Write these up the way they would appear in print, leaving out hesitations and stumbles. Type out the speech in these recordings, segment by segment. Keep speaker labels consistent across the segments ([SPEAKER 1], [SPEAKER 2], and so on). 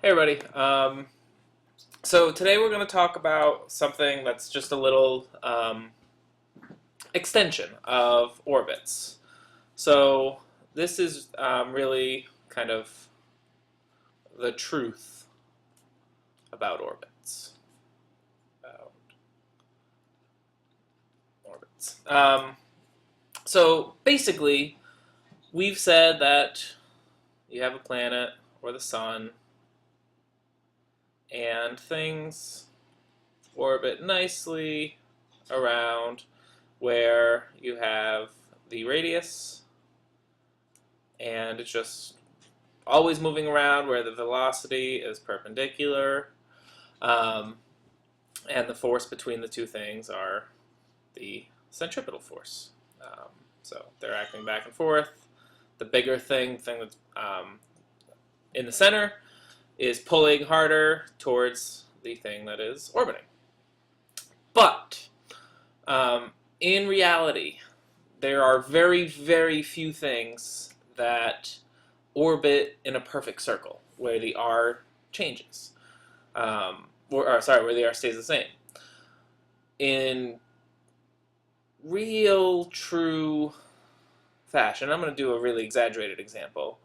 [SPEAKER 1] Hey everybody. So today we're going to talk about something that's just a little extension of orbits. So this is really kind of the truth about orbits. About orbits. So basically, we've said that you have a planet or the sun, and things orbit nicely around where you have the radius, and it's just always moving around where the velocity is perpendicular, um, and the force between the two things are the centripetal force. So they're acting back and forth. The bigger thing that's in the center is pulling harder towards the thing that is orbiting. But in reality, there are very, very few things that orbit in a perfect circle where the r changes, where the r stays the same. In real, true fashion, I'm going to do a really exaggerated example.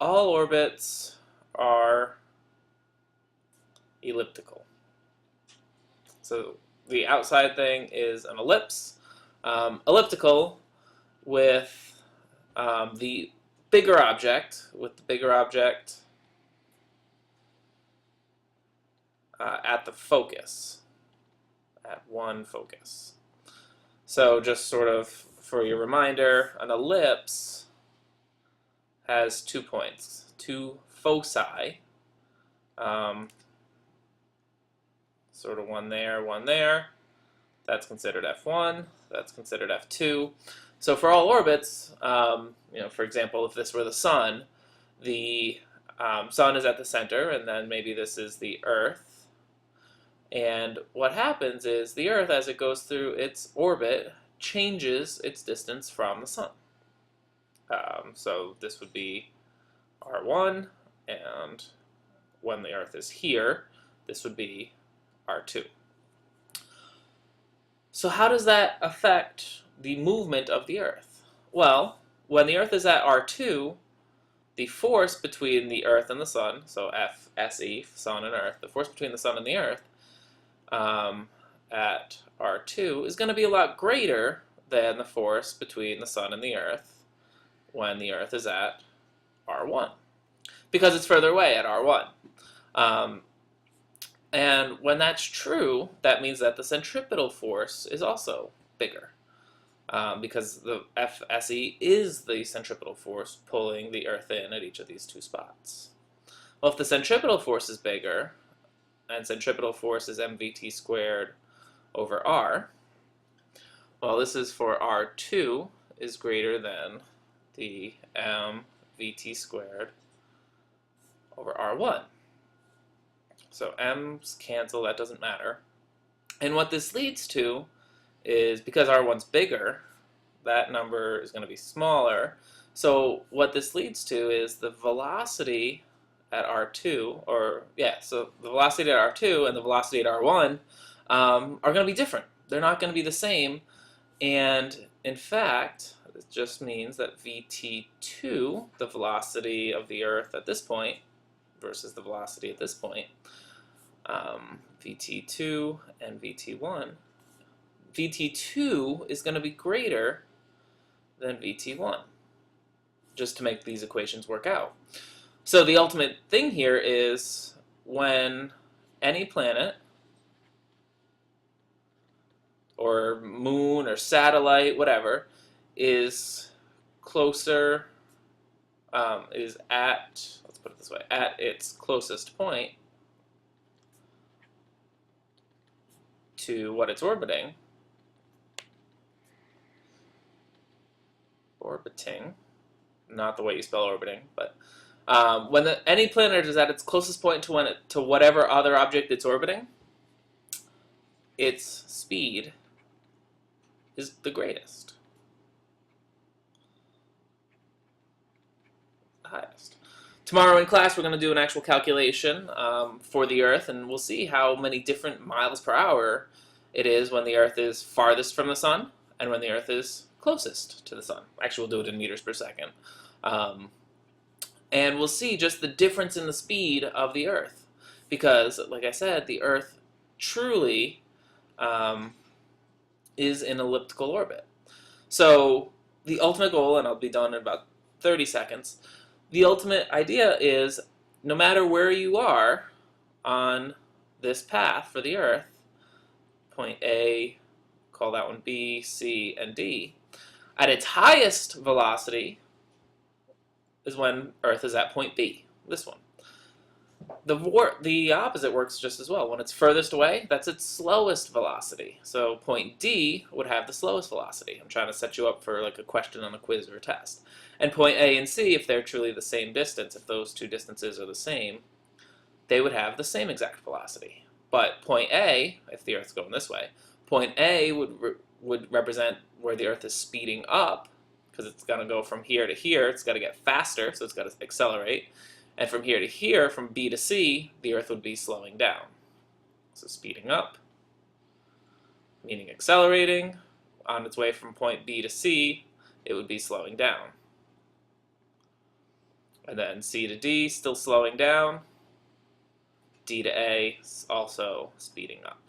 [SPEAKER 1] All orbits are elliptical. So the outside thing is an ellipse, elliptical with the bigger object, at the focus, at one focus. So just sort of for your reminder, an ellipse has 2 points, 2 foci, sort of one there. That's considered F1, that's considered F2. So for all orbits, for example, if this were the sun is at the center, and then maybe this is the Earth. And what happens is the Earth, as it goes through its orbit, changes its distance from the sun. So this would be R1, and when the Earth is here, this would be R2. So how does that affect the movement of the Earth? Well, when the Earth is at R2, the force between the Earth and the Sun, so FSE, Sun and Earth, the force between the Sun and the Earth at R2 is going to be a lot greater than the force between the Sun and the Earth when the Earth is at R1, because it's further away at R1. And when that's true, that means that the centripetal force is also bigger, because the FSE is the centripetal force pulling the Earth in at each of these two spots. Well, if the centripetal force is bigger, and centripetal force is mvt squared over r, well, this is for R2 is greater than the mvt squared over R1. So m's cancel, that doesn't matter. And what this leads to is, because R1's bigger, that number is going to be smaller. So what this leads to is the velocity at R2, so the velocity at R2 and the velocity at R1 are going to be different. They're not going to be the same. And in fact, it just means that VT2, the velocity of the Earth at this point, versus the velocity at this point, VT2 and VT1, VT2 is going to be greater than VT1, just to make these equations work out. So the ultimate thing here is when any planet or moon or satellite, whatever, is closer, is at, let's put it this way, at its closest point to what it's orbiting, not the way you spell orbiting, but when any planet is at its closest point to whatever other object it's orbiting, its speed is the greatest, the highest. Tomorrow in class, we're going to do an actual calculation for the Earth, and we'll see how many different miles per hour it is when the Earth is farthest from the Sun and when the Earth is closest to the Sun. Actually, we'll do it in meters per second. And we'll see just the difference in the speed of the Earth. Because, like I said, the Earth truly is in elliptical orbit. So the ultimate goal, and I'll be done in about 30 seconds, the ultimate idea is no matter where you are on this path for the Earth, point A, call that one B, C, and D, at its highest velocity is when Earth is at point B, this one. The opposite works just as well. When it's furthest away, that's its slowest velocity. So point D would have the slowest velocity. I'm trying to set you up for like a question on a quiz or a test. And point A and C, if they're truly the same distance, if those two distances are the same, they would have the same exact velocity. But point A, if the Earth's going this way, point A would represent where the Earth is speeding up, because it's going to go from here to here. It's got to get faster, so it's got to accelerate. And from here to here, from B to C, the Earth would be slowing down. So speeding up, meaning accelerating. On its way from point B to C, it would be slowing down. And then C to D, still slowing down. D to A, also speeding up.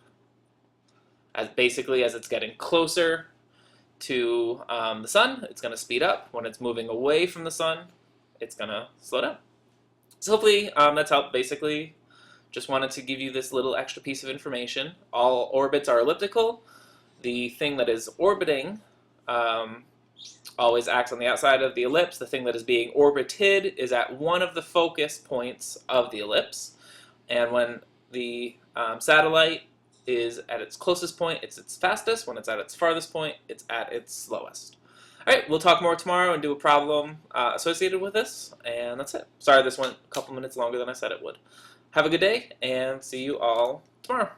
[SPEAKER 1] Basically, as it's getting closer to the Sun, it's going to speed up. When it's moving away from the Sun, it's going to slow down. So hopefully that's helped. Basically, just wanted to give you this little extra piece of information. All orbits are elliptical. The thing that is orbiting always acts on the outside of the ellipse. The thing that is being orbited is at one of the focus points of the ellipse. And when the satellite is at its closest point, it's its fastest. When it's at its farthest point, it's at its slowest. All right, we'll talk more tomorrow and do a problem associated with this, and that's it. Sorry this went a couple minutes longer than I said it would. Have a good day, and see you all tomorrow.